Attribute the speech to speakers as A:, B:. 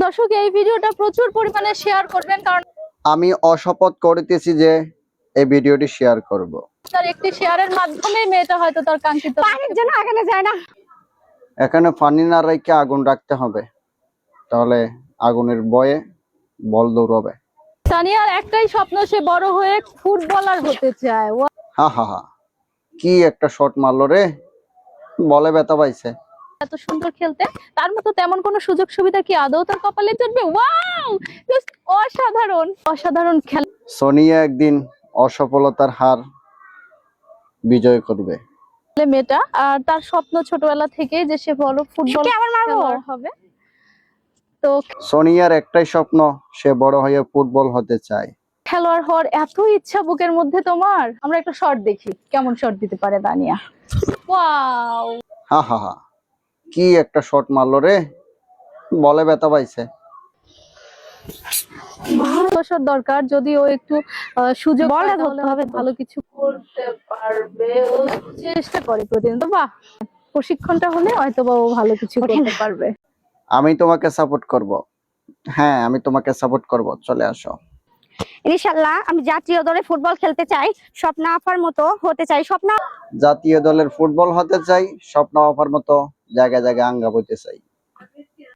A: দর্শক এই ভিডিওটা প্রচুর পরিমাণে শেয়ার করবেন, কারণ
B: আমি অশপথ করিতেছি যে এই ভিডিওটি শেয়ার করব।
A: তার একটি শেয়ারের মাধ্যমে মেয়েটা হয়তো তার কাঙ্ক্ষিত
C: পানির জন্য আগানো যায় না।
B: এখানে পানি না রেখে আগুন রাখতে হবে, তাহলে আগুনের ভয়ে বল দৌড়াবে।
A: তানিয়ার একটাই স্বপ্ন, সে বড় হয়ে ফুটবলার হতে চায়।
B: হা হা হা, কি একটা শট মারলো রে, বলে ব্যথা পাইছে।
A: এত সুন্দর খেলতে, তার মতো তেমন কোনো সুযোগ সুবিধা কি আদৌ তার কপালে জুটবে? ওয়াও, জাস্ট অসাধারণ অসাধারণ খেলা।
B: সোনিয়া একদিন অসফলতার হার বিজয় করবে।
A: মেয়েটা আর তার স্বপ্ন ছোটবেলা থেকে যে সে বড় ফুটবল খেলোয়াড় হবে। তো
B: সোনিয়ার একটাই স্বপ্ন, সে বড় হয়ে ফুটবল হতে চায়।
A: খেলোয়াড় হওয়ার এত ইচ্ছা বুকের মধ্যে তোমার। আমরা একটা শট দেখি কেমন শট দিতে পারে তানিয়া। ওয়াও,
B: হা হা হা, কি একটা শট মারলো রে, বলে ব্যথা পাইছে।
A: বছর দরকার, যদি ও একটু সুযোগ
C: বলে
A: পায়
C: ধরতে
A: তাহলে
C: হবে
A: হয়তো ভালো কিছু করতে পারবে। ও চেষ্টা করে প্রতিদিন, তো বাহ, প্রশিক্ষণটা হলে হয়তো বা ও ভালো কিছু করতে পারবে।
B: আমি তোমাকে সাপোর্ট করব। হ্যাঁ, আমি তোমাকে সাপোর্ট করব, চলে আসো।
C: ইনশাআল্লাহ আমি জাতীয় দলে ফুটবল খেলতে চাই, স্বপ্না আপার মতো হতে চাই। স্বপ্না
B: জাতীয় দলের ফুটবল হতে চাই, স্বপ্ন আপার মতো জায়গায় জায়গায় আঙ্গা বইতে চাই।